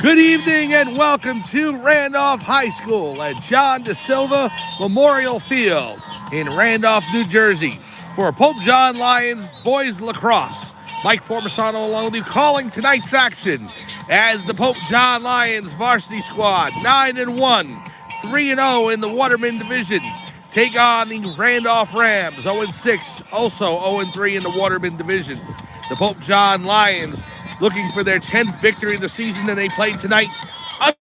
Good evening and welcome to Randolph High School at John De Silva Memorial Field in Randolph, New Jersey for Pope John Lions Boys Lacrosse. Mike Formisano along with you calling tonight's action as the Pope John Lions varsity squad 9-1, 3-0 in the Waterman division. Take on the Randolph Rams 0-6, also 0-3 in the Waterman division. The Pope John Lions looking for their 10th victory of the season, and they play tonight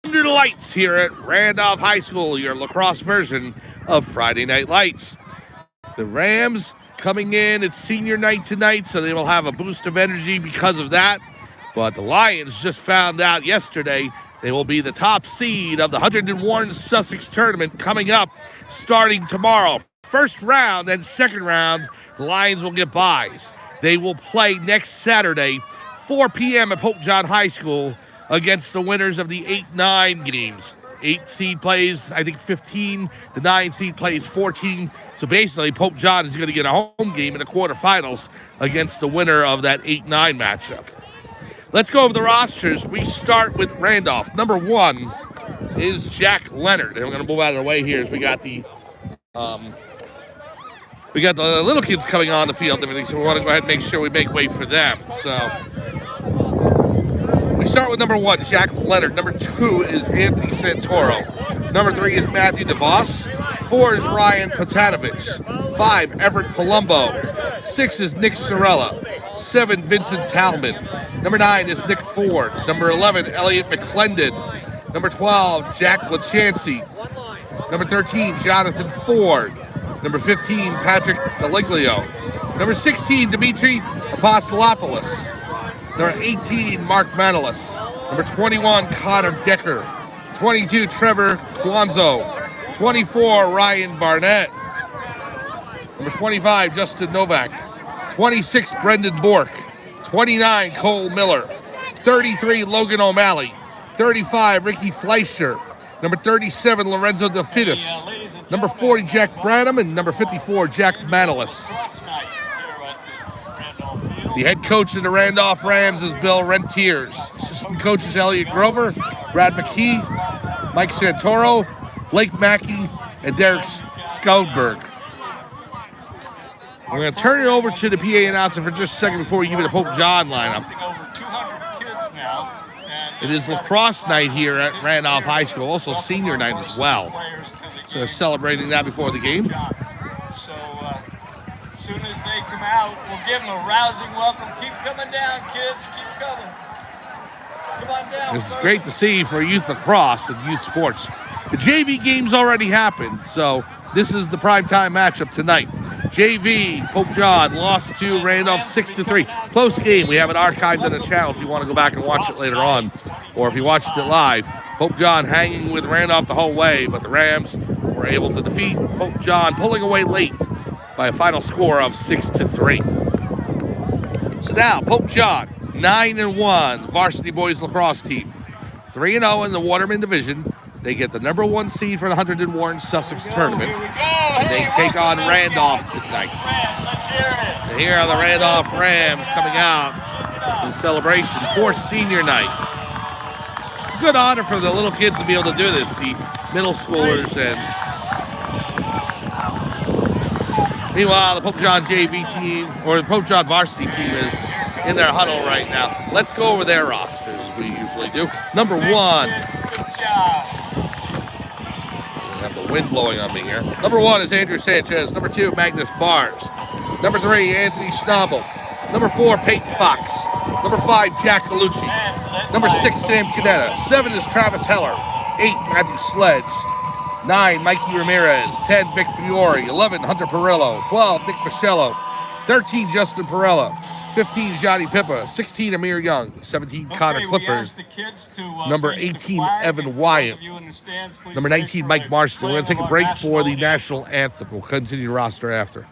under the lights here at Randolph High School, your lacrosse version of Friday Night Lights. The Rams coming in, it's senior night tonight, so they will have a boost of energy because of that. But the Lions just found out yesterday they will be the top seed of the 101 Sussex tournament coming up starting tomorrow. First round and second round, the Lions will get byes. They will play next Saturday, 4 p.m. at Pope John High School against the winners of the 8-9 games. 8 seed plays, I think, 15. The 9 seed plays 14. So basically, Pope John is going to get a home game in the quarterfinals against the winner of that 8-9 matchup. Let's go over the rosters. We start with Randolph. Number 1 is Jack Leonard. And we're going to move out of the way here as we got the little kids coming on the field and everything, so we want to go ahead and make sure we make way for them. So we start with number 1, Jack Leonard. Number 2 is Anthony Santoro. Number 3 is Matthew DeVos. 4 is Ryan Potanovich. 5, Everett Palumbo. 6 is Nick Sorella. 7, Vincent Talman. Number 9 is Nick Ford. Number 11, Elliot McClendon. Number 12, Jack LaChancy. Number 13, Jonathan Ford. Number 15, Patrick DeLiglio. Number 16, Dimitri Apostolopoulos. Number 18, Mark Manolis. Number 21, Connor Decker. 22, Trevor Quanzo. 24, Ryan Barnett. Number 25, Justin Novak. 26, Brendan Bork. 29, Cole Miller. 33, Logan O'Malley. 35, Ricky Fleischer. Number 37, Lorenzo DeFitis. Number 40, Jack Branham, and number 54, Jack Manolis. The head coach of the Randolph Rams is Bill Rentiers. Assistant coaches Elliot Grover, Brad McKee, Mike Santoro, Blake Mackey, and Derek Scoudberg. We're going to turn it over to the PA announcer for just a second before we give it a Pope John lineup. It is lacrosse night here at Randolph High School, also senior night as well. So they're celebrating that before the game. So as soon as they come out, we'll give them a rousing welcome. Keep coming down, kids. Keep coming. Come on down. This is great to see for youth lacrosse and youth sports. The JV games already happened, so this is the primetime matchup tonight. JV, Pope John lost to Randolph 6-3. Close game. We have it archived on the channel if you want to go back and watch it later on, or if you watched it live. Pope John hanging with Randolph the whole way, but the Rams were able to defeat Pope John, pulling away late by a final score of 6-3. So now, Pope John, 9-1 varsity boys lacrosse team. 3-0 in the Waterman division. They get the number 1 seed for the 101 Sussex tournament. And they take on Randolph tonight. And here are the Randolph Rams coming out in celebration for senior night. It's a good honor for the little kids to be able to do this, the middle schoolers. And meanwhile, the Pope John JV team, or the Pope John varsity team, is in their huddle right now. Let's go over their rosters, as we usually do. Number 1. The wind blowing on me here. Number 1 is Andrew Sanchez. Number 2, Magnus Bars. Number 3, Anthony Schnabel. Number 4, Peyton Fox. Number 5, Jack Galucci. Number 6, Sam Canetta. 7 is Travis Heller. 8, Matthew Sledge. 9, Mikey Ramirez. 10, Vic Fiore. 11, Hunter Perillo. 12, Nick Michello. 13, Justin Perella. 15, Johnny Pippa. 16, Amir Young. 17, Connor Clifford. Number 18, Evan Wyatt. Number 19, Mike Marston. We're going to take a break for the national anthem. We'll continue the roster after.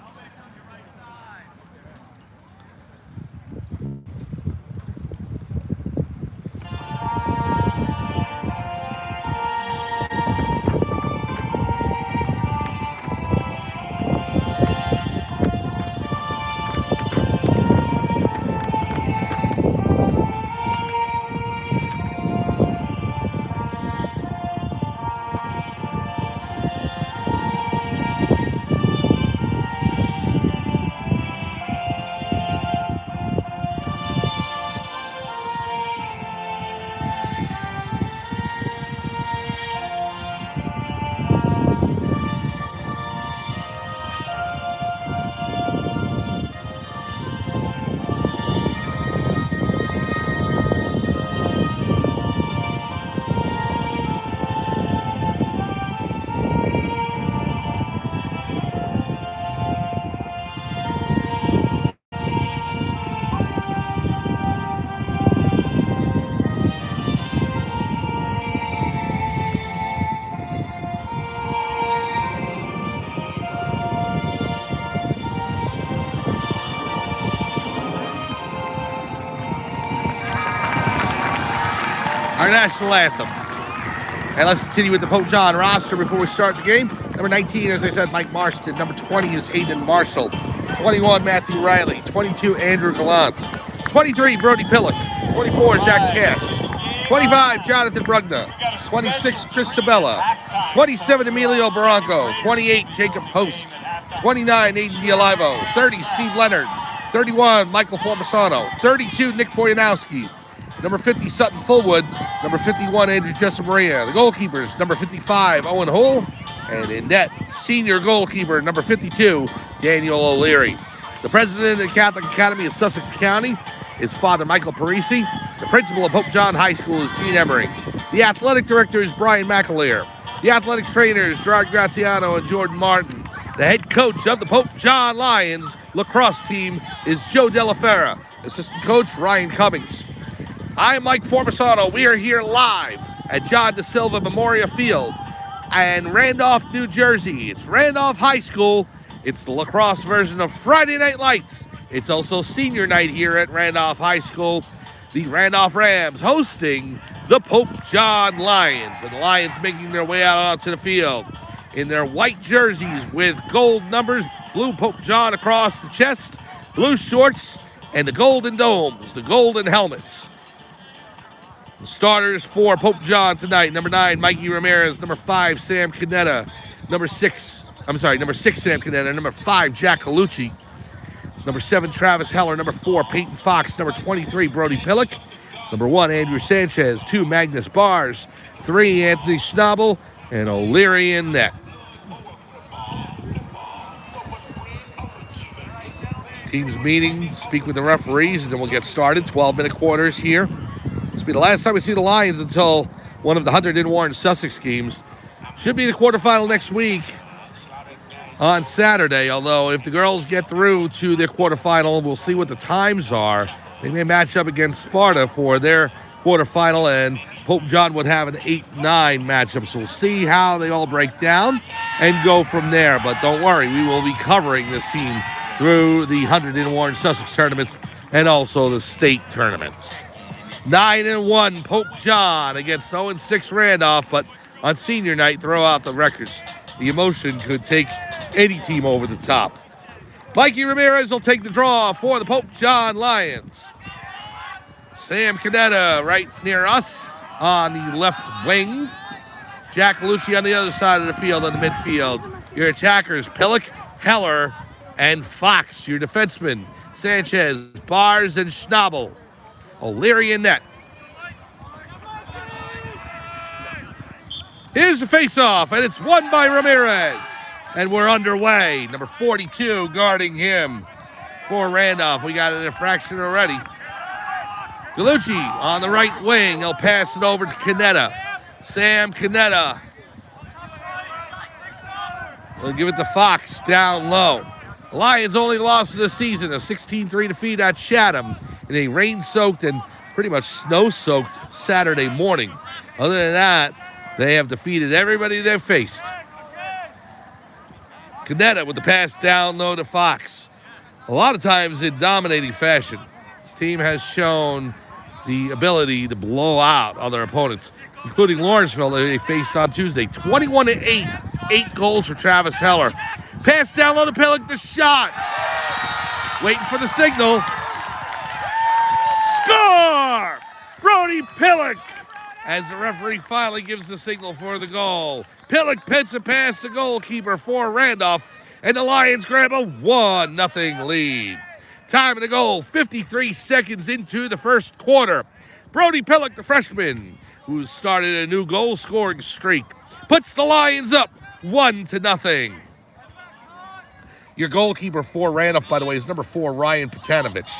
our national anthem. And let's continue with the Pope John roster before we start the game. Number 19, as I said, Mike Marston. Number 20 is Hayden Marshall. 21, Matthew Riley. 22, Andrew Gallant. 23, Brody Pillock. 24, Zach Cash. 25, Jonathan Brugna. 26, Chris Sabella. 27, Emilio Barranco. 28, Jacob Post. 29, Aiden Dialivo. 30, Steve Leonard. 31, Michael Formasano. 32, Nick Boyanowski. Number 50, Sutton Fullwood. Number 51, Andrew Jessamaria. The goalkeepers, number 55, Owen Hull. And in net, senior goalkeeper, number 52, Daniel O'Leary. The president of the Catholic Academy of Sussex County is Father Michael Parisi. The principal of Pope John High School is Gene Emmering. The athletic director is Brian McAleer. The athletic trainers, Gerard Graziano and Jordan Martin. The head coach of the Pope John Lions lacrosse team is Joe Delaferra. Assistant coach, Ryan Cummings. I'm Mike Formasano. We are here live at John DeSilva Memorial Field in Randolph, New Jersey. It's Randolph High School. It's the lacrosse version of Friday Night Lights. It's also senior night here at Randolph High School. The Randolph Rams hosting the Pope John Lions. And the Lions making their way out onto the field in their white jerseys with gold numbers, blue Pope John across the chest, blue shorts, and the golden domes, the golden helmets. The starters for Pope John tonight: number 9, Mikey Ramirez. Number 5, Sam Canetta. Number 6, Sam Canetta. Number 5, Jack Colucci. Number 7, Travis Heller. Number 4, Peyton Fox. Number 23, Brody Pillock. Number 1, Andrew Sanchez. 2, Magnus Bars. 3, Anthony Schnabel. And O'Leary in net. Teams meeting, speak with the referees, and then we'll get started. 12-minute quarters here. This will be the last time we see the Lions until one of the Hunter Dinn Warren Sussex games. Should be the quarterfinal next week on Saturday, although if the girls get through to their quarterfinal, we'll see what the times are. They may match up against Sparta for their quarterfinal, and Pope John would have an 8-9 matchup. So we'll see how they all break down and go from there. But don't worry, we will be covering this team through the Hunter Dinn Warren Sussex tournaments and also the state tournament. 9-1 Pope John against 0-6 Randolph, but on senior night, throw out the records. The emotion could take any team over the top. Mikey Ramirez will take the draw for the Pope John Lions. Sam Canetta right near us on the left wing. Jack Colucci on the other side of the field, on the midfield. Your attackers, Pillock, Heller, and Fox. Your defensemen, Sanchez, Bars, and Schnabel. O'Leary in net. Here's the face-off, and it's won by Ramirez. And we're underway. Number 42 guarding him for Randolph. We got an infraction already. Colucci on the right wing. He'll pass it over to Canetta. Sam Canetta. He'll give it to Fox down low. The Lions' only loss of the season, a 16-3 defeat at Chatham in a rain-soaked and pretty much snow-soaked Saturday morning. Other than that, they have defeated everybody they've faced. Canetta with the pass down low to Fox. A lot of times in dominating fashion. This team has shown the ability to blow out other opponents, including Lawrenceville that they faced on Tuesday. 21-8, 8 goals for Travis Heller. Pass down low to Pillock, the shot. Waiting for the signal. Score! Brody Pillock, as the referee finally gives the signal for the goal. Pillock pits a pass to goalkeeper for Randolph, and the Lions grab a 1-0 lead. Time of the goal, 53 seconds into the first quarter. Brody Pillock, the freshman, who started a new goal-scoring streak, puts the Lions up 1-0. Your goalkeeper for Randolph, by the way, is number 4, Ryan Petanovich.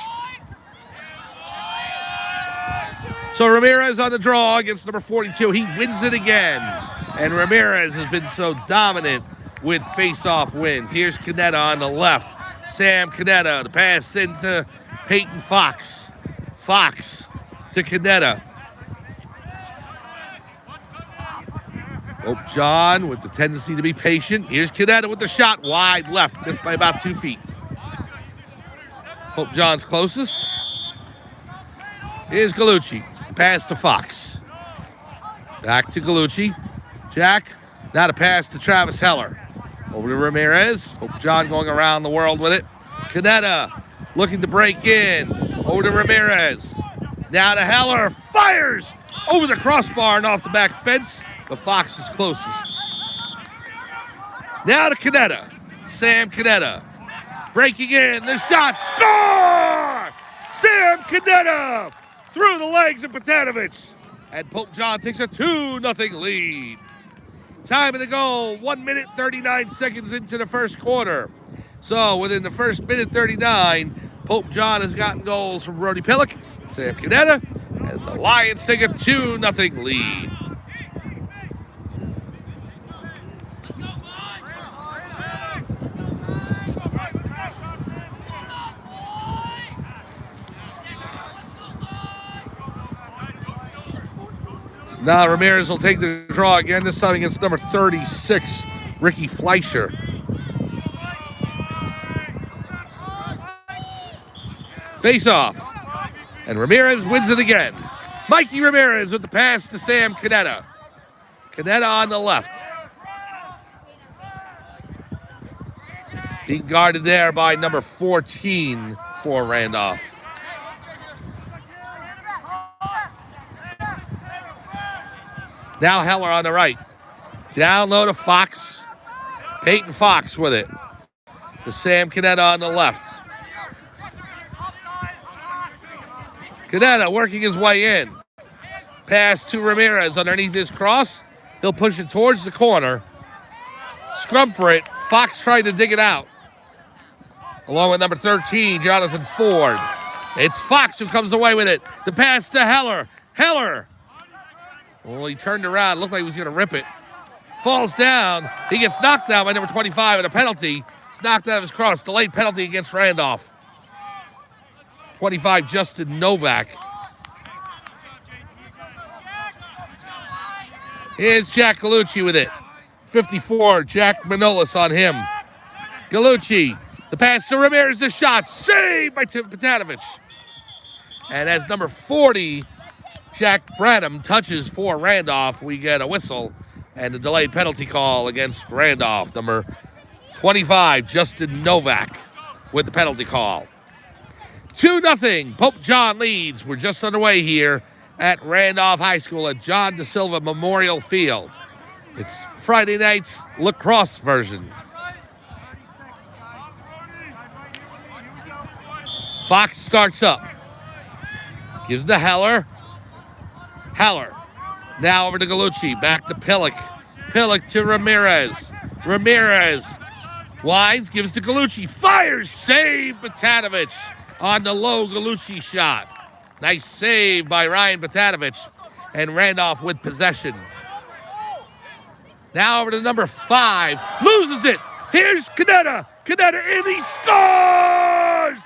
So Ramirez on the draw against number 42. He wins it again. And Ramirez has been so dominant with face-off wins. Here's Canetta on the left. Sam Canetta, the pass into Peyton Fox. Fox to Canetta. Pope John with the tendency to be patient. Here's Canetta with the shot wide left, missed by about 2 feet. Pope John's closest. Here's Colucci. Pass to Fox. Back to Gallucci. Jack, now to pass to Travis Heller. Over to Ramirez. Pope John going around the world with it. Canetta looking to break in. Over to Ramirez. Now to Heller. Fires over the crossbar and off the back fence. But Fox is closest. Now to Canetta. Sam Canetta. Breaking in. The shot. Score! Sam Canetta through the legs of Petanovich. And Pope John takes a 2-0 lead. Time of the goal, 1 minute, 39 seconds into the first quarter. So within the first minute 39, Pope John has gotten goals from Brody Pillock and Sam Canetta, and the Lions take a 2-0 lead. Now Ramirez will take the draw again, this time against number 36, Ricky Fleischer. Face off. And Ramirez wins it again. Mikey Ramirez with the pass to Sam Canetta. Canetta on the left. Being guarded there by number 14 for Randolph. Now Heller on the right. Down low to Fox. Peyton Fox with it. To Sam Canetta on the left. Canetta working his way in. Pass to Ramirez underneath his cross. He'll push it towards the corner. Scrum for it. Fox tried to dig it out. Along with number 13, Jonathan Ford. It's Fox who comes away with it. The pass to Heller. Heller. Well, he turned around. Looked like he was going to rip it. Falls down. He gets knocked down by number 25 and a penalty. It's knocked out of his cross. Delayed penalty against Randolph. 25, Justin Novak. Here's Jack Gallucci with it. 54, Jack Manolis on him. Gallucci, the pass to Ramirez, the shot. Saved by Petanovich. And as number 40, Jack Branham touches for Randolph, we get a whistle and a delayed penalty call against Randolph. Number 25, Justin Novak with the penalty call. 2-0, Pope John leads. We're just underway here at Randolph High School at John Da Silva Memorial Field. It's Friday night's lacrosse version. Fox starts up. Gives to Heller. Heller. Now over to Gallucci. Back to Pillock. Pillock to Ramirez. Ramirez. Wise gives to Gallucci. Fires. Save Petanovich on the low Gallucci shot. Nice save by Ryan Petanovich. And Randolph with possession. Now over to number 5. Loses it. Here's Canetta. Canetta in. He scores!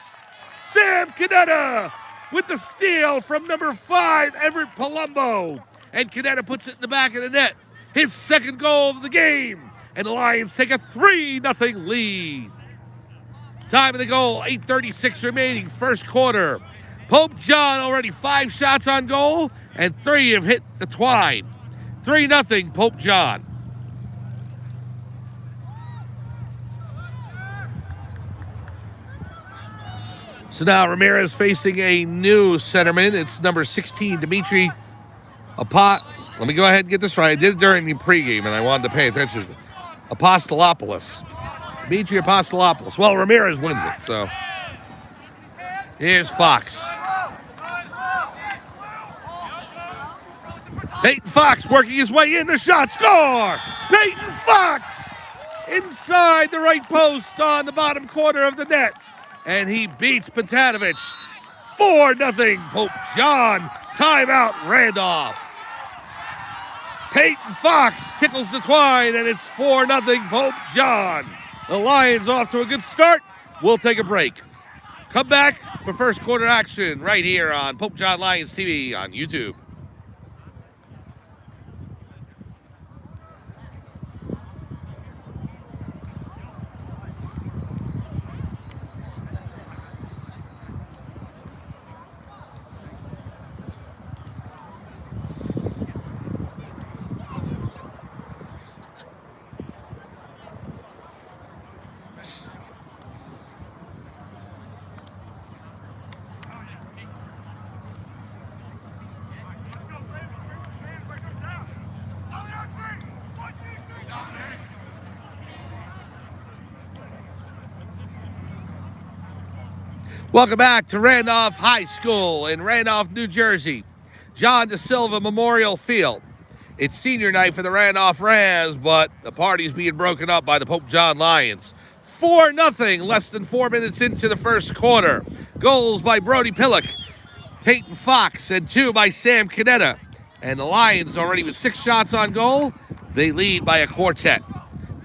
Sam Canetta with the steal from number 5, Everett Palumbo. And Canetta puts it in the back of the net. His second goal of the game. And the Lions take a 3-0 lead. Time of the goal, 8:36 remaining, first quarter. Pope John already 5 shots on goal, and 3 have hit the twine. 3-0 Pope John. So now Ramirez facing a new centerman. It's number 16, Dimitri Let me go ahead and get this right. I did it during the pregame, and I wanted to pay attention. Apostolopoulos. Dimitri Apostolopoulos. Well, Ramirez wins it, so. Here's Fox. Peyton Fox working his way in. The shot. Score! Peyton Fox inside the right post on the bottom corner of the net. And he beats Petanovich. 4-0 Pope John. Timeout Randolph. Peyton Fox tickles the twine, and it's 4-0 Pope John. The Lions off to a good start. We'll take a break. Come back for first quarter action right here on Pope John Lions TV on YouTube. Welcome back to Randolph High School in Randolph, New Jersey. John DeSilva Memorial Field. It's senior night for the Randolph Rams, but the party's being broken up by the Pope John Lions. 4-0, less than 4 minutes into the first quarter. Goals by Brody Pillock, Peyton Fox, and 2 by Sam Canetta. And the Lions already with 6 shots on goal. They lead by a quartet.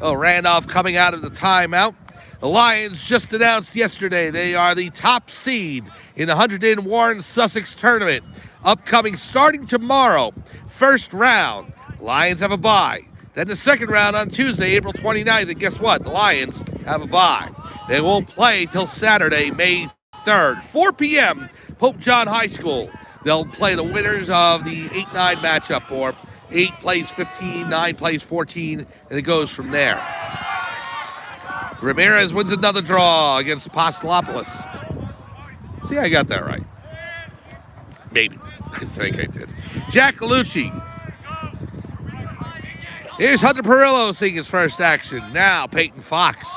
Oh, Randolph coming out of the timeout. The Lions just announced yesterday they are the top seed in the Hunterdon Warren Sussex tournament. Upcoming starting tomorrow, first round. Lions have a bye. Then the second round on Tuesday, April 29th. And guess what? The Lions have a bye. They won't play till Saturday, May 3rd, 4 p.m., Pope John High School. They'll play the winners of the 8-9 matchup, or 8 plays 15, 9 plays 14, and it goes from there. Ramirez wins another draw against Apostolopoulos. See, I got that right. Maybe. I think I did. Jack Galucci. Here's Hunter Perillo seeing his first action. Now Peyton Fox.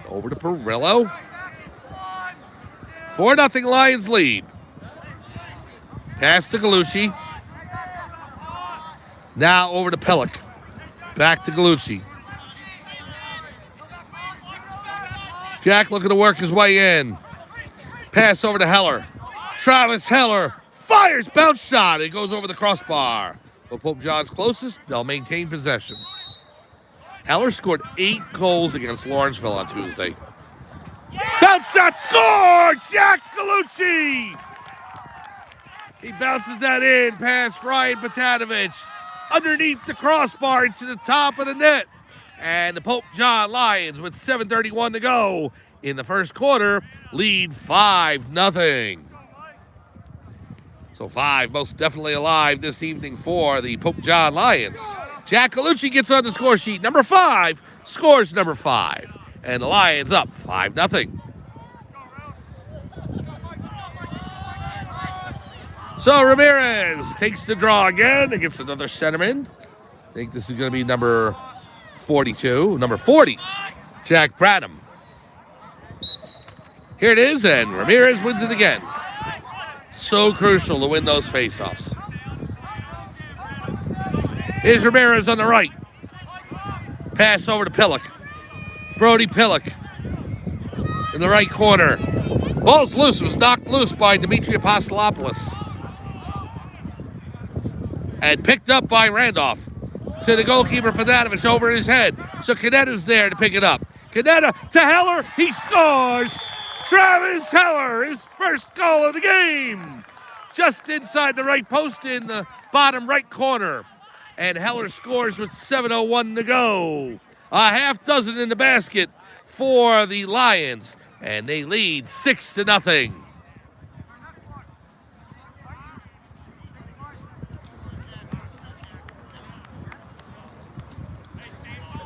Over to Perillo. 4-0 Lions lead. Pass to Galucci. Now over to Pillock. Back to Galucci. Jack looking to work his way in. Pass over to Heller. Travis Heller fires, bounce shot. It goes over the crossbar. But Pope John's closest, they'll maintain possession. Heller scored 8 goals against Lawrenceville on Tuesday. Bounce shot, score! Jack Galucci! He bounces that in past Ryan Batanovich. Underneath the crossbar into the top of the net. And the Pope John Lions, with 7:31 to go in the first quarter, lead 5-0. So 5 most definitely alive this evening for the Pope John Lions. Jack Galucci gets on the score sheet. Number 5 scores number 5. And the Lions up 5-0. So Ramirez takes the draw again and gets another centerman. I think this is going to be number 42. Number 40, Jack Bradham. Here it is, and Ramirez wins it again. So crucial to win those faceoffs. Here's Ramirez on the right. Pass over to Pillock. Brody Pillock in the right corner. Ball's loose. It was knocked loose by Dimitri Apostolopoulos. And picked up by Randolph. To the goalkeeper, Panatovich, over his head. So Canetta's there to pick it up. Canetta to Heller. He scores. Travis Heller, his first goal of the game. Just inside the right post in the bottom right corner. And Heller scores with 7:01 to go. A half dozen in the basket for the Lions. And they lead 6-0.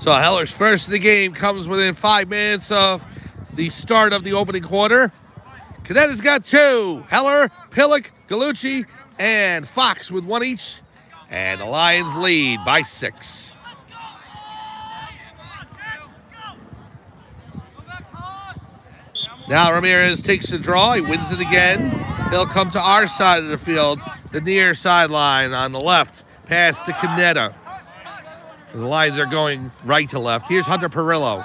So Heller's first of the game comes within 5 minutes of the start of the opening quarter. Canetta's got 2. Heller, Pillock, Galucci, and Fox with 1 each. And the Lions lead by 6. Now Ramirez takes the draw. He wins it again. He'll come to our side of the field, the near sideline on the left. Pass to Canetta. The Lions are going right to left. Here's Hunter Perillo.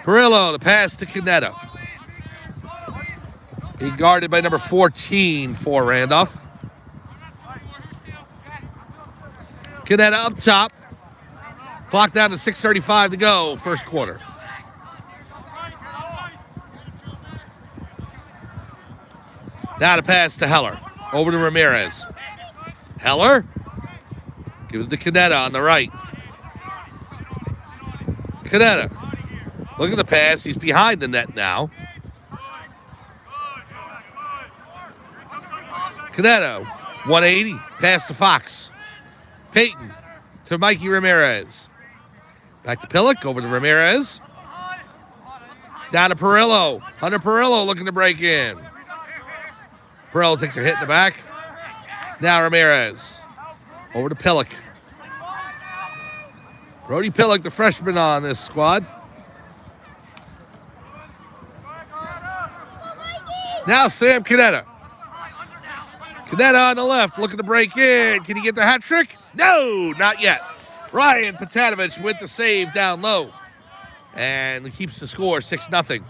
Perillo, the pass to Canetta. Being guarded by number 14 for Randolph. Canetta up top. Clock down to 6:35 to go, first quarter. Now to pass to Heller. Over to Ramirez. Heller gives it to Canetta on the right. Canetta. Look at the pass. He's behind the net now. Canetta, 180. Pass to Fox. Peyton to Mikey Ramirez. Back to Pillock. Over to Ramirez. Down to Perillo. Hunter Perillo looking to break in. Perillo takes a hit in the back. Now Ramirez. Over to Pillock. Brody Pillock, the freshman on this squad. Now Sam Canetta. Canetta on the left, looking to break in. Can he get the hat trick? No, not yet. Ryan Patanovich with the save down low. And he keeps the score 6-0.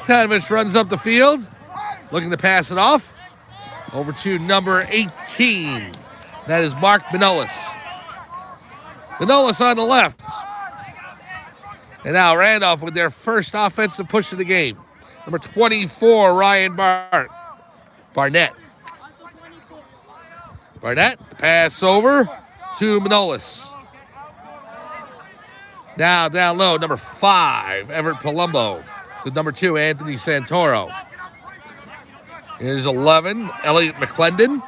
Patanovich runs up the field, looking to pass it off. Over to number 18. That is Mark Manolis. Manolis on the left. And now Randolph with their first offensive push of the game. Number 24, Ryan Barnett. Barnett, pass over to Manolis. Now down low, number 5, Everett Palumbo. To number 2, Anthony Santoro. Here's 11, Elliot McClendon.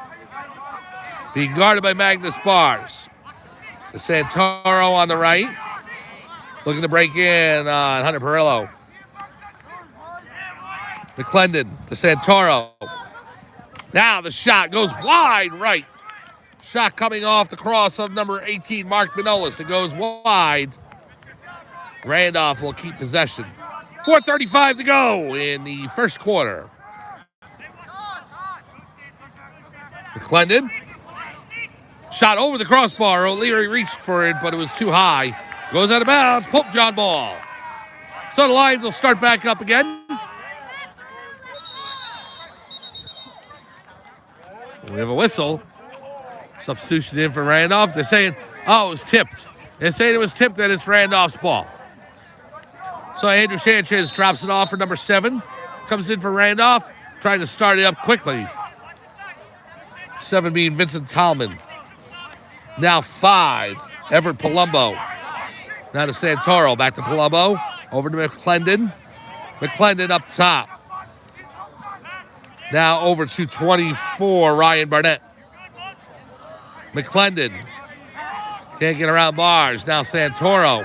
Being guarded by Magnus Bars. The Santoro on the right. Looking to break in on Hunter Perillo. McClendon to Santoro. Now the shot goes wide right. Shot coming off the cross of number 18, Mark Manolis. It goes wide. Randolph will keep possession. 4:35 to go in the first quarter. McClendon. Shot over the crossbar. O'Leary reached for it, but it was too high. Goes out of bounds. Pope John ball. So the Lions will start back up again. We have a whistle. Substitution in for Randolph. They're saying, oh, it was tipped. They're saying it was tipped and it's Randolph's ball. So Andrew Sanchez drops it off for number 7. Comes in for Randolph, trying to start it up quickly. 7 being Vincent Tallman. Now 5, Everett Palumbo. Now to Santoro, back to Palumbo. Over to McClendon. McClendon up top. Now over to 24, Ryan Barnett. McClendon. Can't get around Bars. Now Santoro.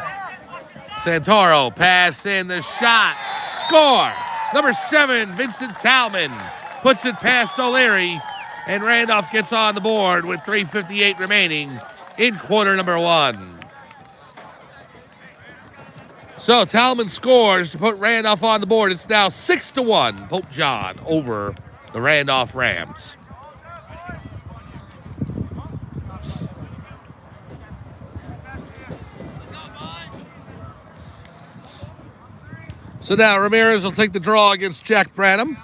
Santoro, pass in the shot. Score. Number 7, Vincent Tallman. Puts it past O'Leary. And Randolph gets on the board with 3:58 remaining in quarter number 1. So Tallman scores to put Randolph on the board. It's now 6-1. Pope John over the Randolph Rams. So now Ramirez will take the draw against Jack Branham.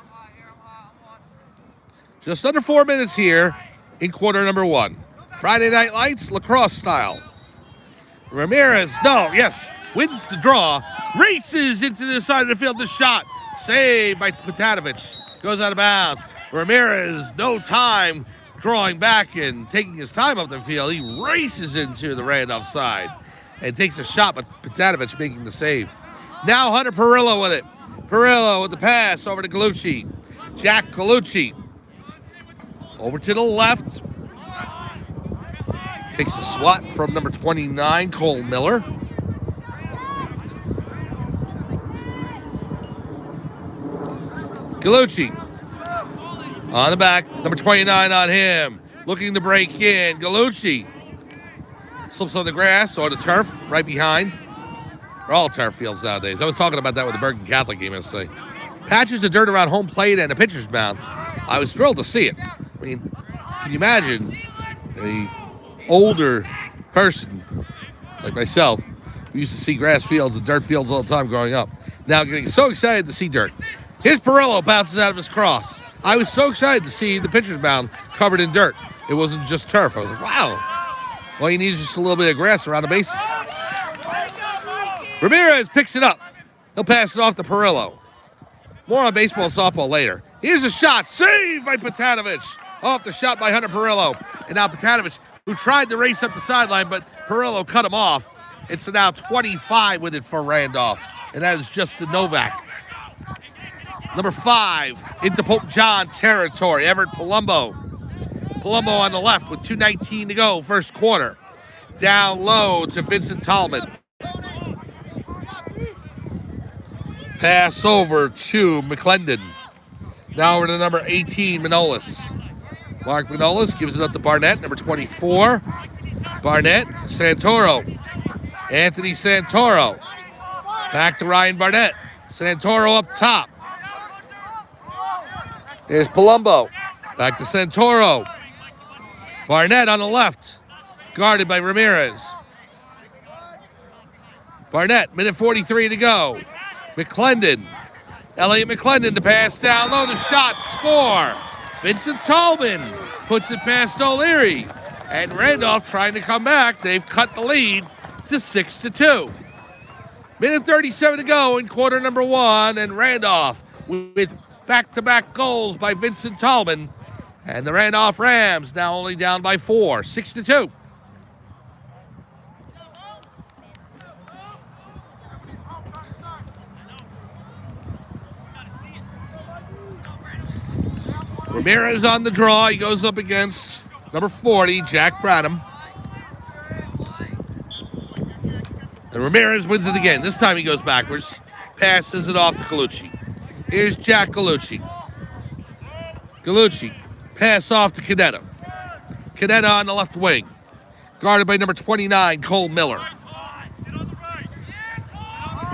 Just under 4 minutes here in quarter number 1. Friday Night Lights, lacrosse style. Ramirez, wins the draw, races into the side of the field. The shot, saved by Patanovich, goes out of bounds. Ramirez, no time drawing back and taking his time up the field. He races into the Randolph side and takes a shot, but Patanovich making the save. Now Hunter Perillo with it. Perillo with the pass over to Galucci. Jack Galucci. Over to the left. Takes a swat from number 29, Cole Miller. Galucci. On the back. Number 29 on him. Looking to break in. Galucci. Slips on the grass or the turf right behind. They're all turf fields nowadays. I was talking about that with the Bergen Catholic game yesterday. Patches of dirt around home plate and a pitcher's mound. I was thrilled to see it. I mean, can you imagine a older person like myself who used to see grass fields and dirt fields all the time growing up, now getting so excited to see dirt. Here's Perillo, bounces out of his cross. I was so excited to see the pitcher's mound covered in dirt. It wasn't just turf. I was like, wow. All you need is just a little bit of grass around the bases. Ramirez picks it up. He'll pass it off to Perillo. More on baseball and softball later. Here's a shot, saved by Patanovich. Off the shot by Hunter Perillo. And now Patanovich, who tried to race up the sideline, but Perillo cut him off. It's now 25 with it for Randolph. And that is Justin Novak. Number 5, into Pope John territory, Everett Palumbo. Palumbo on the left with 2:19 to go, first quarter. Down low to Vincent Tallman. Pass over to McClendon. Now over to number 18, Manolis. Mark Manolis gives it up to Barnett, number 24. Barnett, Santoro. Anthony Santoro. Back to Ryan Barnett. Santoro up top. Here's Palumbo. Back to Santoro. Barnett on the left. Guarded by Ramirez. Barnett, minute 43 to go. McClendon. Elliot McClendon to pass down low. The shot, score. Vincent Tallman puts it past O'Leary. And Randolph trying to come back. They've cut the lead to 6-2. Minute 37 to go in quarter number one. And Randolph with back-to-back goals by Vincent Tallman. And the Randolph Rams now only down by 4, 6-2. Ramirez on the draw. He goes up against number 40, Jack Branham. And Ramirez wins it again. This time he goes backwards. Passes it off to Galucci. Here's Jack Galucci. Galucci. Pass off to Canetta. Canetta on the left wing. Guarded by number 29, Cole Miller.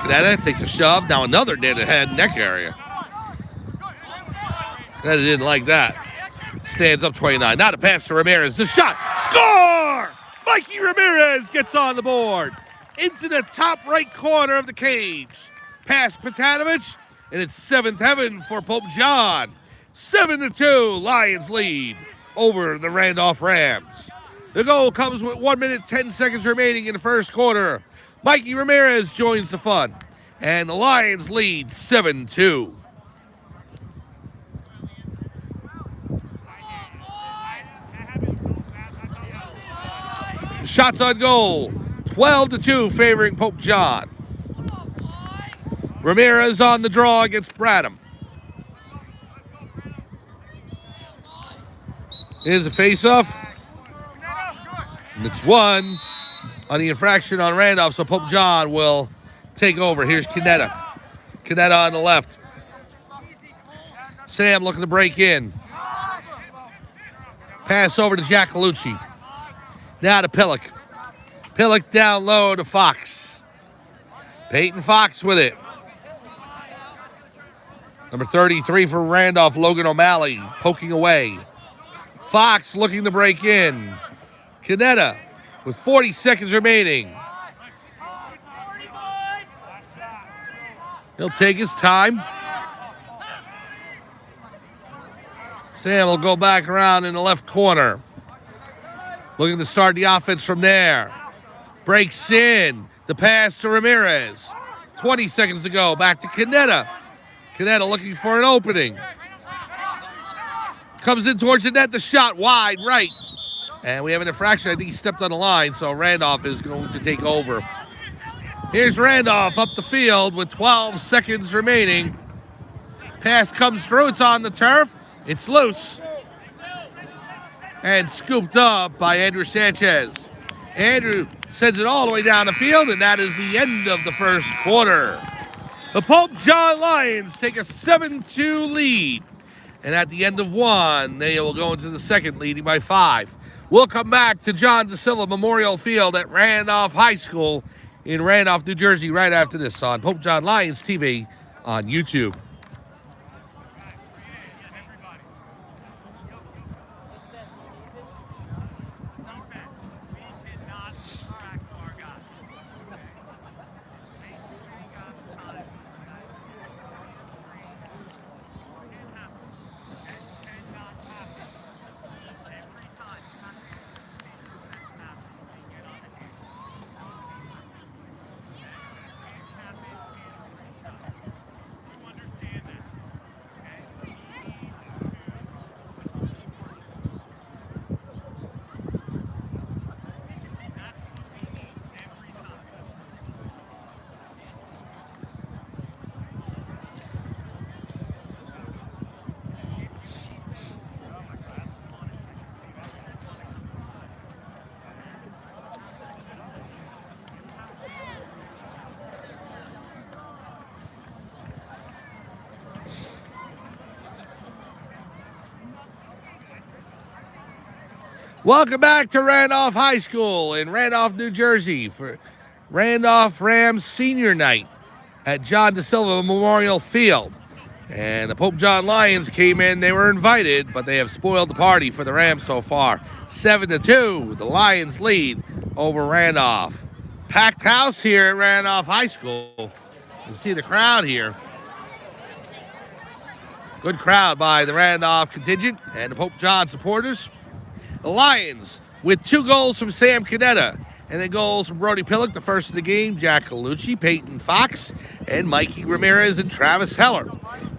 Canetta takes a shove. Now another head neck area. Canetta didn't like that. Stands up 29. Not a pass to Ramirez. The shot. Score! Mikey Ramirez gets on the board. Into the top right corner of the cage. Past Petanovich. And it's seventh heaven for Pope John. 7-2, Lions lead over the Randolph Rams. The goal comes with 1 minute, 10 seconds remaining in the first quarter. Mikey Ramirez joins the fun. And the Lions lead 7-2. Shots on goal, 12-2 favoring Pope John. Ramirez on the draw against Branham. Here's a face-off. And it's one on the infraction on Randolph, so Pope John will take over. Here's Canetta. Canetta on the left. Sam looking to break in. Pass over to Jack Galucci. Now to Pillock. Pillock down low to Fox. Peyton Fox with it. Number 33 for Randolph, Logan O'Malley, poking away. Fox looking to break in. Canetta with 40 seconds remaining. He'll take his time. Sam will go back around in the left corner. Looking to start the offense from there. Breaks in. The pass to Ramirez. 20 seconds to go. Back to Canetta. Canetta looking for an opening. Comes in towards the net. The shot wide right. And we have an infraction. I think he stepped on the line, so Randolph is going to take over. Here's Randolph up the field with 12 seconds remaining. Pass comes through. It's on the turf. It's loose. And scooped up by Andrew Sanchez. Andrew sends it all the way down the field, and that is the end of the first quarter. The Pope John Lions take a 7-2 lead. And at the end of one, they will go into the second, leading by 5. We'll come back to John DeSilva Memorial Field at Randolph High School in Randolph, New Jersey, right after this on Pope John Lions TV on YouTube. Welcome back to Randolph High School in Randolph, New Jersey for Randolph Rams Senior Night. at John DeSilva Memorial Field. And the Pope John Lions came in. They were invited, but they have spoiled the party for the Rams so far. 7-2, the Lions lead over Randolph. Packed house here at Randolph High School. You see the crowd here. Good crowd by the Randolph contingent and the Pope John supporters. The Lions with 2 goals from Sam Canetta and then goals from Brody Pillock, the first of the game, Jack Colucci, Peyton Fox, and Mikey Ramirez and Travis Heller.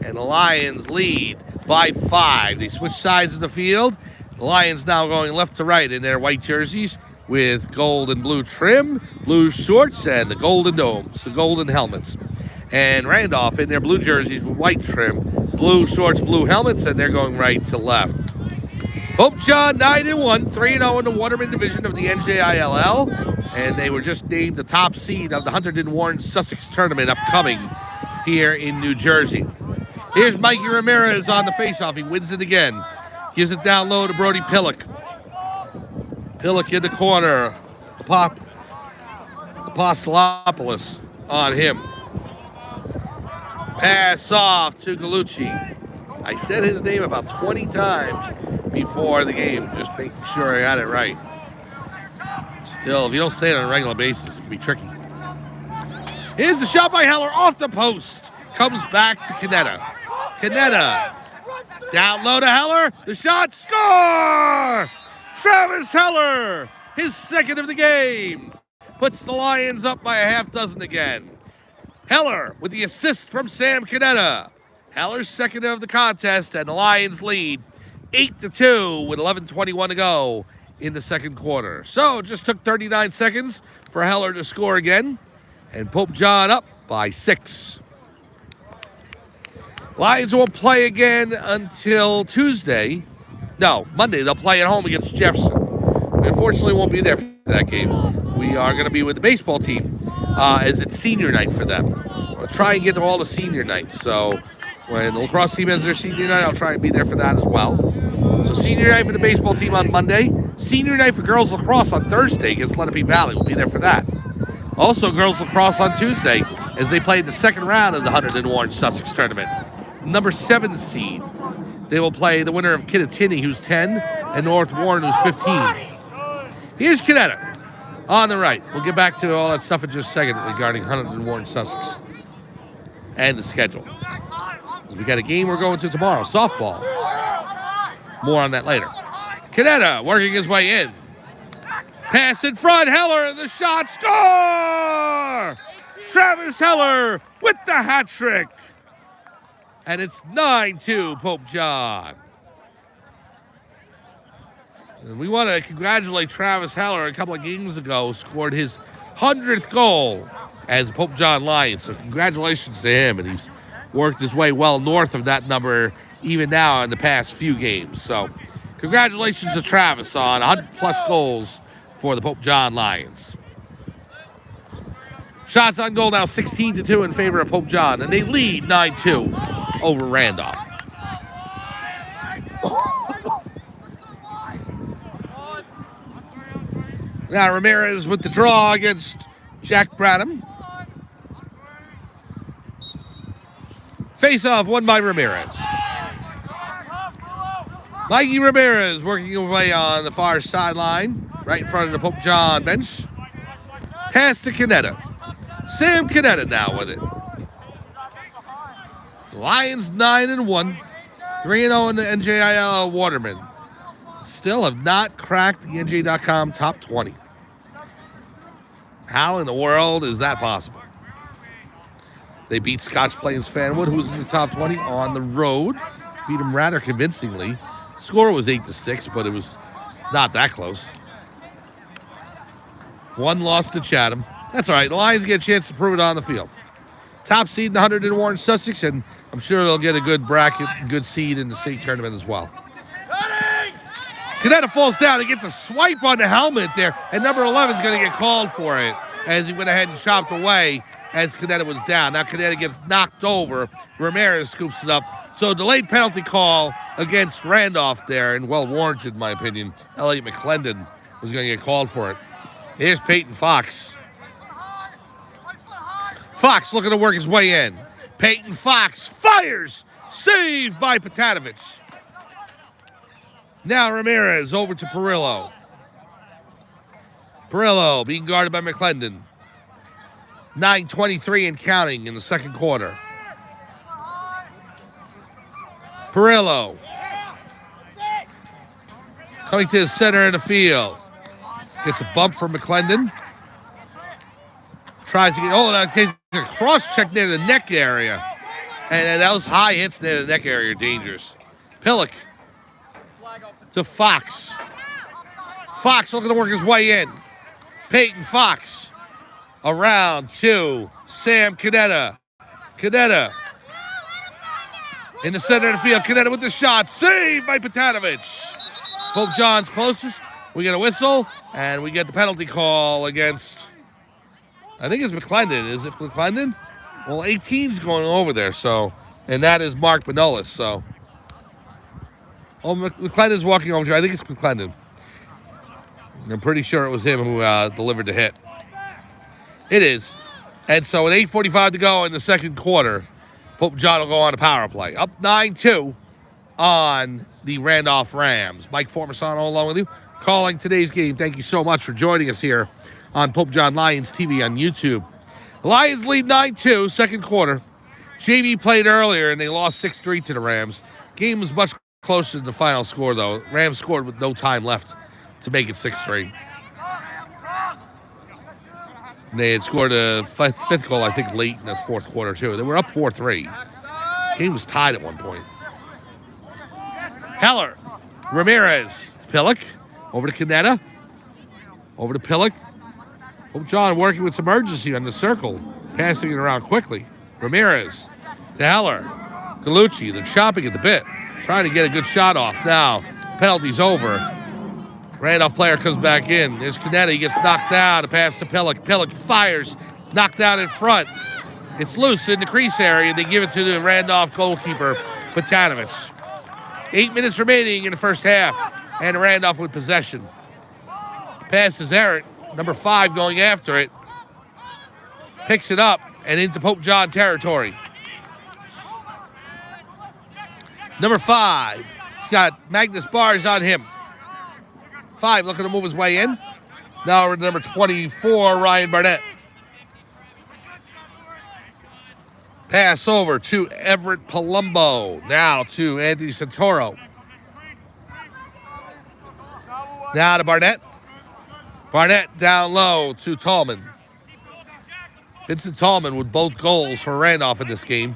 And the Lions lead by 5. They switch sides of the field. The Lions now going left to right in their white jerseys with gold and blue trim, blue shorts, and the golden domes, the golden helmets. And Randolph in their blue jerseys with white trim, blue shorts, blue helmets, and they're going right to left. Pope John 9-1, 3-0 in the Waterman division of the NJILL, and they were just named the top seed of the Hunterdon Warren Sussex tournament upcoming here in New Jersey. Here's Mikey Ramirez on the faceoff. He wins it again. Gives it down low to Brody Pillock. Pillock in the corner. Apostolopoulos on him. Pass off to Galucci. I said his name about 20 times before the game, just making sure I got it right. Still, if you don't say it on a regular basis, it can be tricky. Here's the shot by Heller off the post. Comes back to Canetta. Canetta down low to Heller. The shot, score! Travis Heller, his second of the game, puts the Lions up by a half dozen again. Heller with the assist from Sam Canetta. Heller's second of the contest, and the Lions lead 8-2 with 11:21 to go in the second quarter. So it just took 39 seconds for Heller to score again, and Pope John up by 6. Lions won't play again until Tuesday. No, Monday. They'll play at home against Jefferson. We unfortunately won't be there for that game. We are going to be with the baseball team as it's senior night for them. We'll try and get to all the senior nights. So when the lacrosse team has their senior night, I'll try and be there for that as well. So senior night for the baseball team on Monday. Senior night for girls lacrosse on Thursday against Lenape Valley. We'll be there for that. Also, girls lacrosse on Tuesday as they play the second round of the Hunterdon Warren Sussex tournament. Number 7 seed. They will play the winner of Kittatinny, who's 10, and North Warren, who's 15. Here's Canetta on the right. We'll get back to all that stuff in just a second regarding Hunterdon Warren Sussex and the schedule. We got a game we're going to tomorrow, softball. More on that later. Canetta working his way in. Pass in front, Heller, the shot, score! Travis Heller with the hat trick. And it's 9-2 Pope John. And we want to congratulate Travis Heller. A couple of games ago scored his 100th goal as Pope John Lions. So congratulations to him. And he's worked his way well north of that number even now in the past few games. So congratulations to Travis on 100-plus goals for the Pope John Lions. Shots on goal now 16-2 in favor of Pope John. And they lead 9-2. Over Randolph. Now Ramirez with the draw against Jack Branham. Face-off won by Ramirez. Mikey Ramirez working away on the far sideline, right in front of the Pope John bench. Pass to Canetta. Sam Canetta now with it. Lions 9-1, 3-0 in the NJIL Waterman. Still have not cracked the NJ.com top 20. How in the world is that possible? They beat Scotch Plains Fanwood, who was in the top 20 on the road. Beat them rather convincingly. Score was 8-6, but it was not that close. One loss to Chatham. That's all right. The Lions get a chance to prove it on the field. Top seed in the Hunterdon Warren Sussex, and I'm sure they'll get a good bracket, good seed in the state tournament as well. Canetta falls down. He gets a swipe on the helmet there, and number 11 is going to get called for it as he went ahead and chopped away as Canetta was down. Now Canetta gets knocked over. Ramirez scoops it up. So delayed penalty call against Randolph there, and well warranted in my opinion. Elliot McClendon was going to get called for it. Here's Peyton Fox. Fox looking to work his way in. Peyton Fox fires. Saved by Petanovich. Now Ramirez over to Perillo. Perillo being guarded by McClendon. 9:23 and counting in the second quarter. Perillo. Coming to the center of the field. Gets a bump from McClendon. Tries to get, that case, a cross check near the neck area. And those high hits near the neck area are dangerous. Pillock to Fox. Fox looking to work his way in. Peyton Fox around to Sam Canetta. Canetta in the center of the field. Canetta with the shot. Saved by Petanovich. Pope John's closest. We get a whistle, and we get the penalty call against, I think it's McClendon. Is it McClendon? Well, 18's going over there, so, and that is Mark Manolis, so. Oh, McClendon's walking over here. I think it's McClendon. I'm pretty sure it was him who delivered the hit. It is. And so with 8:45 to go in the second quarter, Pope John will go on a power play. Up 9-2 on the Randolph Rams. Mike Formasano along with you, calling today's game. Thank you so much for joining us here on Pope John Lions TV on YouTube. Lions lead 9-2, second quarter. JV played earlier, and they lost 6-3 to the Rams. Game was much closer to the final score, though. Rams scored with no time left to make it 6-3. They had scored a fifth goal, I think, late in the fourth quarter, too. They were up 4-3. Game was tied at one point. Heller. Ramirez. Pillock. Over to Canetta. Over to Pillock. Pope John working with some urgency on the circle. Passing it around quickly. Ramirez. To Heller. Gallucci. They're chopping at the bit. Trying to get a good shot off. Now, penalty's over. Randolph player comes back in. There's Canetta. He gets knocked out. A pass to Pillock. Pillock fires. Knocked out in front. It's loose in the crease area. They give it to the Randolph goalkeeper, Petanovich. 8 minutes remaining in the first half. And Randolph with possession. Pass is errant. Number 5 going after it. Picks it up and into Pope John territory. Number 5. He's got Magnus Bars on him. 5 looking to move his way in. Now we're number 24, Ryan Barnett. Pass over to Everett Palumbo. Now to Anthony Santoro. Now to Barnett. Barnett down low to Tallman. Vincent Tallman with both goals for Randolph in this game.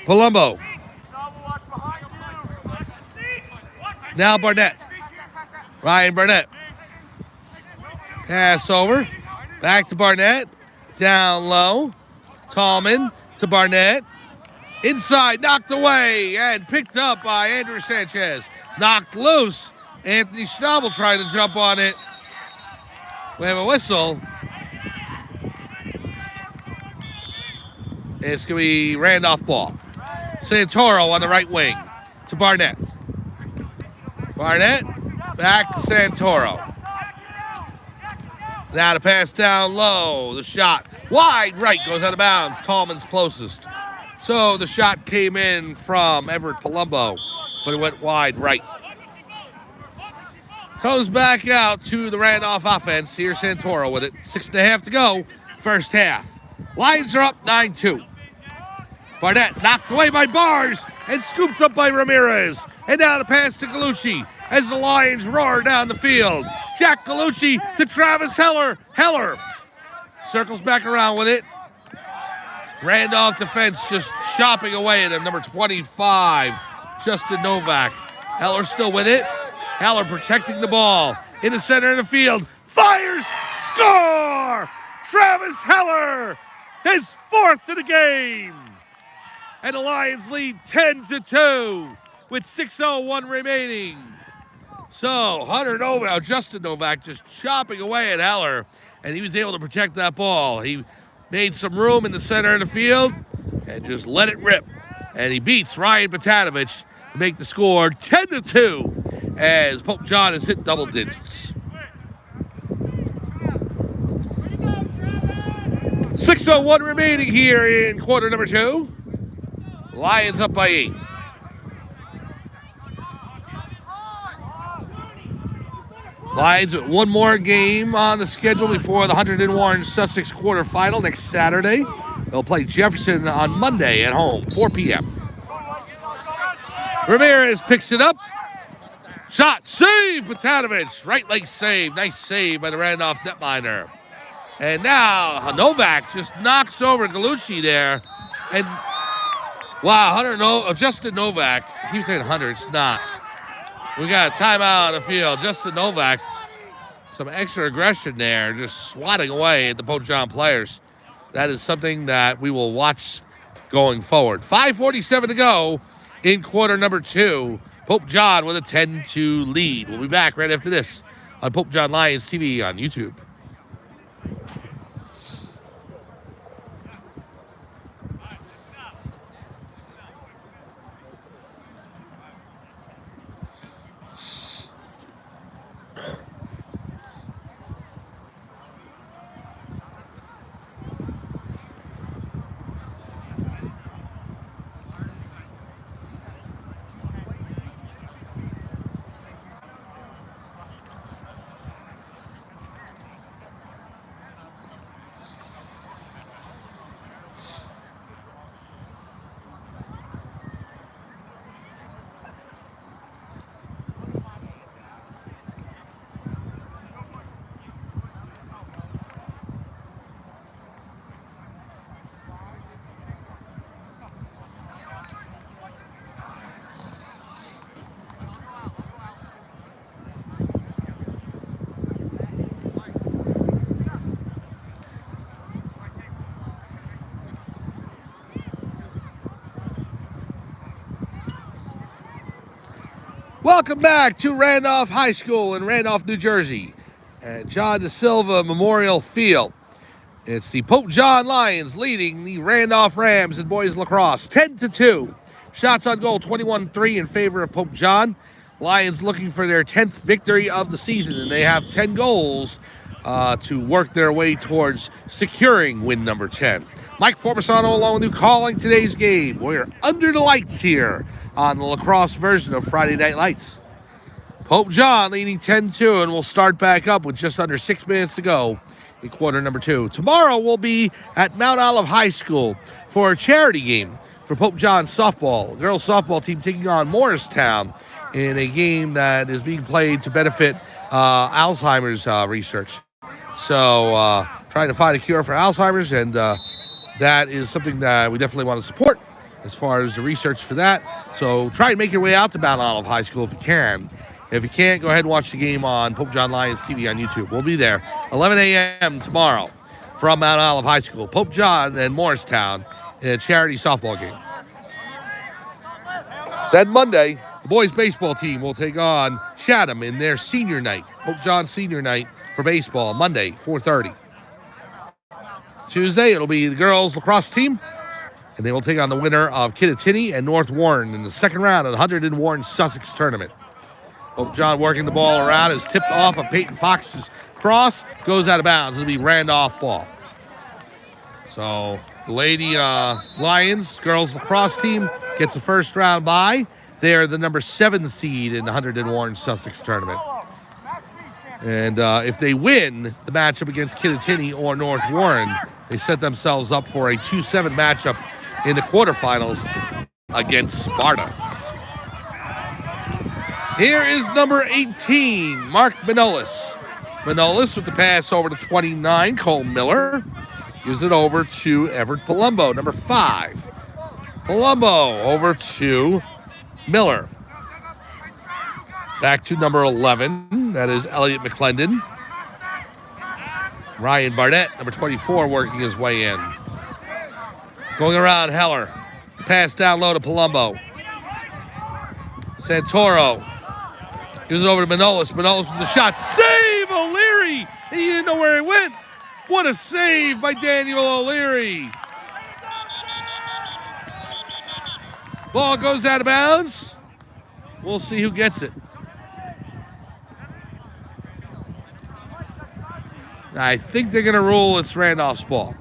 Palumbo. Now Barnett. Ryan Barnett. Pass over. Back to Barnett. Down low. Tallman to Barnett. Inside, knocked away, and picked up by Andrew Sanchez. Knocked loose. Anthony Schnabel trying to jump on it. We have a whistle. It's going to be Randolph ball. Santoro on the right wing to Barnett. Barnett, back to Santoro. Now to pass down low. The shot wide right goes out of bounds. Tallman's closest. So the shot came in from Everett Palumbo, but it went wide right. Comes back out to the Randolph offense. Here's Santoro with it. 6.5 to go, first half. Lions are up 9-2. Barnett knocked away by Bars and scooped up by Ramirez. And now the pass to Gallucci as the Lions roar down the field. Jack Gallucci to Travis Heller. Heller circles back around with it. Randolph defense just chopping away at him. Number 25, Justin Novak. Heller still with it. Heller protecting the ball in the center of the field. Fires, score! Travis Heller, his 4th of the game. And the Lions lead 10-2 with 6:01 remaining. So Justin Novak just chopping away at Heller, and he was able to protect that ball. He made some room in the center of the field and just let it rip. And he beats Ryan Petanovich to make the score 10-2 as Pope John has hit double digits. 6:01 remaining here in quarter number 2. Lions up by 8. Lions with one more game on the schedule before the 101 Sussex quarterfinal next Saturday. They'll play Jefferson on Monday at home, 4 p.m. Ramirez picks it up. Shot, save, Batanovich. Right leg save. Nice save by the Randolph netminder. And now Novak just knocks over Galucci there. And wow, Justin Novak. I keep saying Hunter, it's not. We got a timeout on the field. Justin Novak, some extra aggression there, just swatting away at the Pope John players. That is something that we will watch going forward. 5:47 to go in quarter number 2. Pope John with a 10-2 lead. We'll be back right after this on Pope John Lions TV on YouTube. Welcome back to Randolph High School in Randolph, New Jersey, at John DeSilva Memorial Field. It's the Pope John Lions leading the Randolph Rams in boys lacrosse, 10-2. Shots on goal, 21-3 in favor of Pope John. Lions looking for their 10th victory of the season, and they have 10 goals to work their way towards securing win number 10. Mike Forbesano along with you calling today's game. We're under the lights here on the lacrosse version of Friday Night Lights. Pope John leading 10-2, and we'll start back up with just under 6 minutes to go in quarter number 2. Tomorrow we'll be at Mount Olive High School for a charity game for Pope John softball. The girls softball team taking on Morristown in a game that is being played to benefit Alzheimer's research. So trying to find a cure for Alzheimer's, and that is something that we definitely want to support as far as the research for that. So try and make your way out to Mount Olive High School if you can. If you can't, go ahead and watch the game on Pope John Lions TV on YouTube. We'll be there 11 a.m. tomorrow from Mount Olive High School. Pope John and Morristown in a charity softball game. Then Monday, the boys baseball team will take on Chatham in their senior night. Pope John senior night for baseball, Monday, 4:30. Tuesday, it'll be the girls lacrosse team, and they will take on the winner of Kittatinny and North Warren in the second round of the 100 Warren Sussex tournament. Pope John working the ball around is tipped off of Peyton Fox's cross, goes out of bounds. It'll be Randolph ball. So the Lady Lions girls lacrosse team gets a first round bye. They are the number 7 seed in the 100 Warren Sussex tournament. And if they win the matchup against Kittatinny or North Warren, they set themselves up for a 2-7 matchup in the quarterfinals against Sparta. Here is number 18, Mark Manolis. Manolis with the pass over to 29, Cole Miller. Gives it over to Everett Palumbo, number 5. Palumbo over to Miller. Back to number 11, that is Elliot McClendon. Ryan Barnett, number 24, working his way in. Going around Heller. Pass down low to Palumbo. Santoro. Gives it over to Manolis. Manolis with the shot. Save O'Leary! He didn't know where he went. What a save by Daniel O'Leary. Ball goes out of bounds. We'll see who gets it. I think they're going to rule it's Randolph's ball.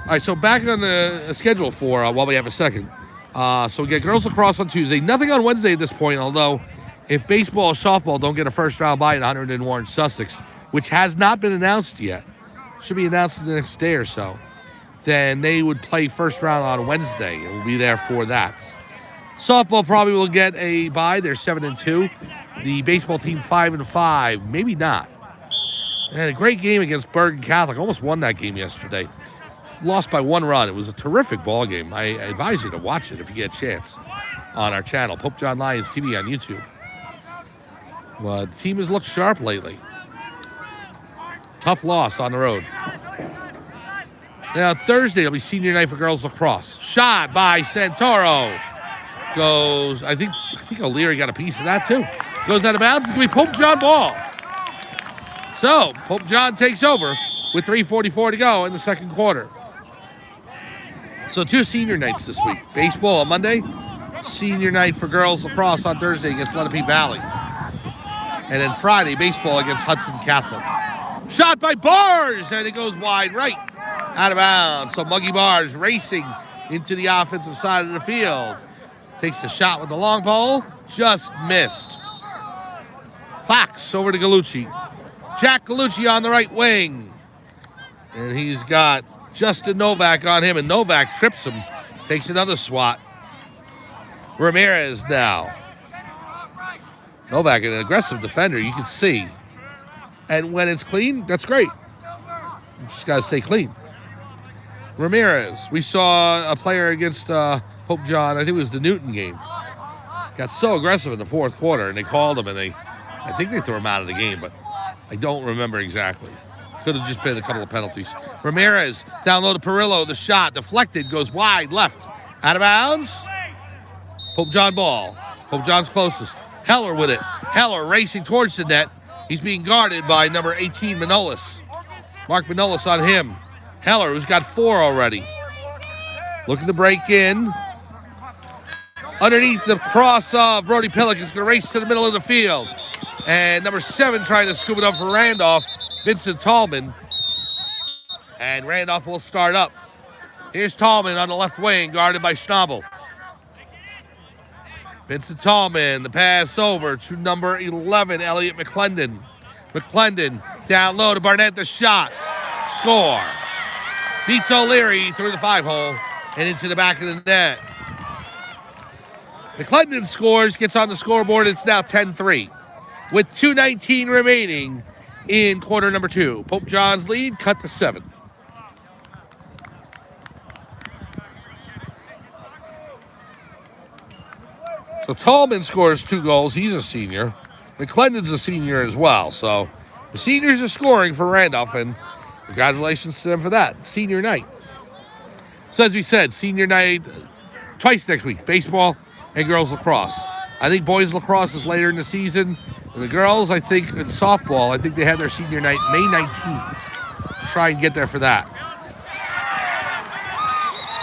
All right, so back on the schedule for while we have a second. So we get girls lacrosse on Tuesday. Nothing on Wednesday at this point, although if baseball or softball don't get a first-round bye in 100 Warren Sussex, which has not been announced yet, should be announced in the next day or so, then they would play first round on Wednesday. It will be there for that. Softball probably will get a bye. They're 7-2. The baseball team 5-5. Maybe not. They had a great game against Bergen Catholic. Almost won that game yesterday. Lost by 1 run. It was a terrific ball game. I advise you to watch it if you get a chance on our channel, Pope John Lions TV on YouTube. Well, the team has looked sharp lately. Tough loss on the road. Now, Thursday will be senior night for girls lacrosse. Shot by Santoro. Goes, I think O'Leary got a piece of that too. Goes out of bounds. It's going to be Pope John ball. So, Pope John takes over with 3:44 to go in the second quarter. So 2 senior nights this week. Baseball on Monday. Senior night for girls lacrosse on Thursday against Lenape Valley. And then Friday, baseball against Hudson Catholic. Shot by Bars, and it goes wide right. Out of bounds. So Muggy Bars racing into the offensive side of the field. Takes the shot with the long pole. Just missed. Fox over to Gallucci. Jack Gallucci on the right wing. And he's got Justin Novak on him, and Novak trips him. Takes another swat. Ramirez now. Novak, an aggressive defender, you can see. And when it's clean, that's great. You just got to stay clean. Ramirez, we saw a player against Pope John, I think it was the Newton game. Got so aggressive in the fourth quarter, and they called him, and I think they threw him out of the game, but I don't remember exactly. Could have just been a couple of penalties. Ramirez, down low to Perillo, the shot, deflected, goes wide, left. Out of bounds. Pope John ball. Pope John's closest. Heller with it. Heller racing towards the net. He's being guarded by number 18, Manolis. Mark Manolis on him. Heller, who's got 4 already. Looking to break in. Underneath the cross of Brody Pillock is going to race to the middle of the field. And number 7 trying to scoop it up for Randolph, Vincent Tallman. And Randolph will start up. Here's Tallman on the left wing, guarded by Schnabel. Vincent Tallman, the pass over to number 11, Elliot McClendon. McClendon down low to Barnett, the shot. Score. Beats O'Leary through the 5-hole and into the back of the net. McClendon scores, gets on the scoreboard. It's now 10-3 with 2:19 remaining in quarter number 2. Pope John's lead cut to 7. So Tallman scores 2 goals. He's a senior. McClendon's a senior as well. So the seniors are scoring for Randolph, and congratulations to them for that. Senior night. So as we said, senior night twice next week. Baseball and girls lacrosse. I think boys lacrosse is later in the season. And the girls, I think, in softball, I think they have their senior night May 19th. Try and get there for that.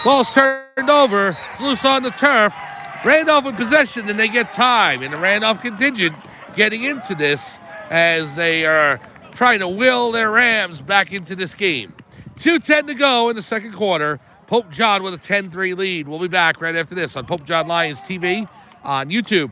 Ball's turned over. It's loose on the turf. Randolph in possession, and they get time. And the Randolph contingent getting into this as they are trying to will their Rams back into this game. 2:10 to go in the second quarter. Pope John with a 10-3 lead. We'll be back right after this on Pope John Lions TV on YouTube.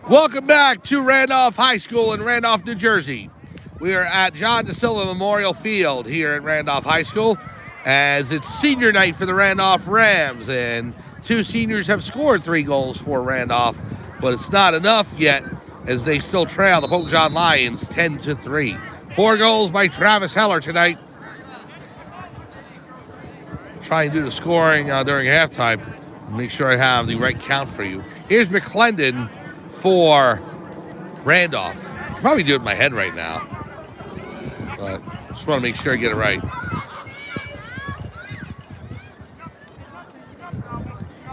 Welcome back to Randolph High School in Randolph, New Jersey. We are at John DeSilva Memorial Field here at Randolph High School as it's senior night for the Randolph Rams, and 2 seniors have scored 3 goals for Randolph, but it's not enough yet as they still trail the Pope John Lions 10-3. 4 goals by Travis Heller tonight. try and do the scoring during halftime. Make sure I have the right count for you. Here's McClendon for Randolph. I can probably do it in my head right now, but just want to make sure I get it right.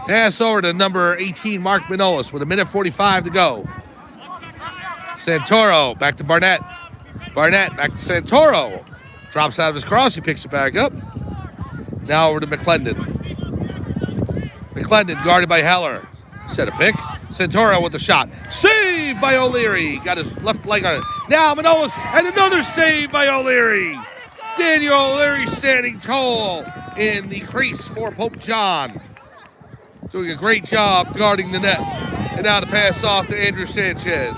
Pass over to number 18, Mark Manolis, with 1:45 to go. Santoro back to Barnett. Barnett back to Santoro. Drops out of his cross. He picks it back up. Now over to McClendon. McClendon guarded by Heller. Set a pick. Santoro with the shot. Saved by O'Leary. Got his left leg on it. Now Manolis, and another save by O'Leary. Daniel O'Leary standing tall in the crease for Pope John. Doing a great job guarding the net. And now the pass off to Andrew Sanchez.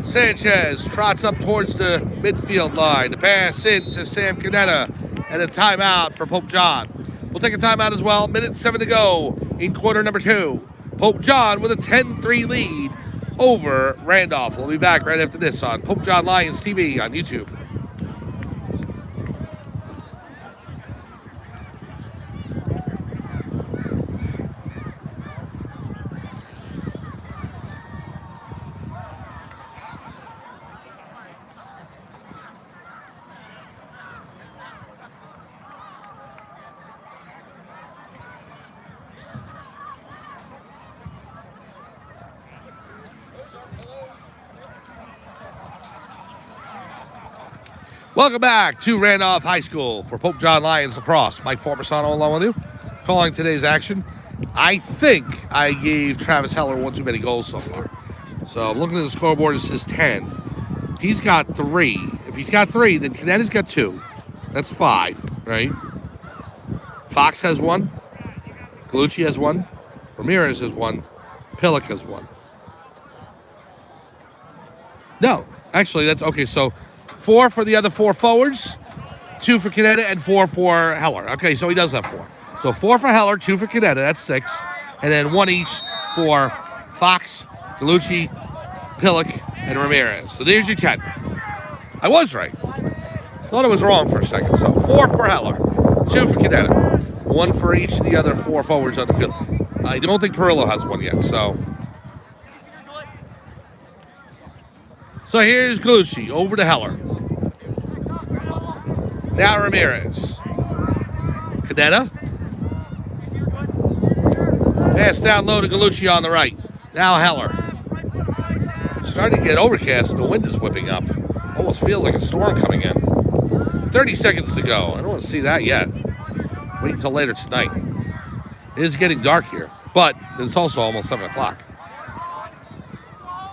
Sanchez trots up towards the midfield line. The pass in to Sam Canetta. And a timeout for Pope John. We'll take a timeout as well. 1:07 to go in quarter number 2. Pope John with a 10-3 lead over Randolph. We'll be back right after this on Pope John Lions TV on YouTube. Welcome back to Randolph High School for Pope John Lions Lacrosse. Mike Formasano along with you, calling today's action. I think I gave Travis Heller one too many goals so far. So I'm looking at the scoreboard, it says 10. He's got 3. If he's got 3, then Canetta's got 2. That's 5, right? Fox has 1. Galucci has 1. Ramirez has 1. Pillock has 1. No, actually, that's okay. So 4 for the other 4 forwards, 2 for Canetta, and 4 for Heller. Okay, so he does have 4. So 4 for Heller, 2 for Canetta, that's 6. And then 1 each for Fox, Galucci, Pillock, and Ramirez. So there's your 10. I was right. Thought I was wrong for a second. So 4 for Heller, 2 for Canetta, 1 for each of the other 4 forwards on the field. I don't think Perillo has 1 yet, so. So here's Galucci, over to Heller. Now Ramirez. Canetta. Pass down low to Galucci on the right. Now Heller. Starting to get overcast and the wind is whipping up. Almost feels like a storm coming in. 30 seconds to go. I don't want to see that yet. Wait until later tonight. It is getting dark here, but it's also almost 7 o'clock.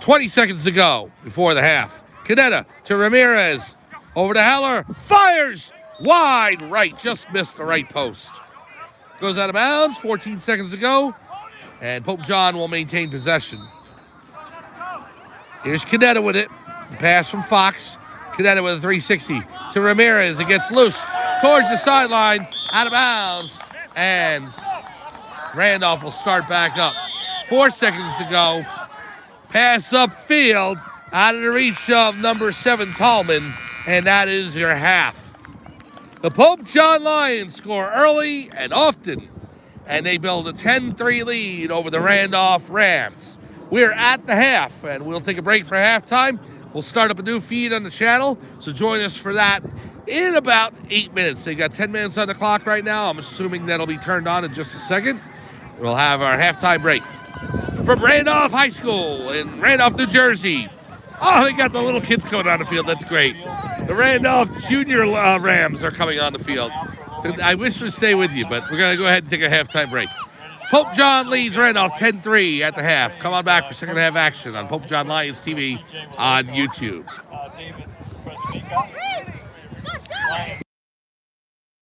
20 seconds to go before the half. Canetta to Ramirez. Over to Heller. Fires! Wide right. Just missed the right post. Goes out of bounds. 14 seconds to go. And Pope John will maintain possession. Here's Canetta with it. Pass from Fox. Canetta with a 360 to Ramirez. It gets loose towards the sideline. Out of bounds. And Randolph will start back up. 4 seconds to go. Pass upfield, out of the reach of number 7, Tallman, and that is your half. The Pope John Lions score early and often, and they build a 10-3 lead over the Randolph Rams. We're at the half, and we'll take a break for halftime. We'll start up a new feed on the channel, so join us for that in about 8 minutes. They've got 10 minutes on the clock right now. I'm assuming that'll be turned on in just a second. We'll have our halftime break. From Randolph High School in Randolph, New Jersey. Oh, they got the little kids coming on the field. That's great. The Randolph Junior Rams are coming on the field. I wish we'd stay with you, but we're going to go ahead and take a halftime break. Pope John leads Randolph 10-3 at the half. Come on back for second half action on Pope John Lions TV on YouTube.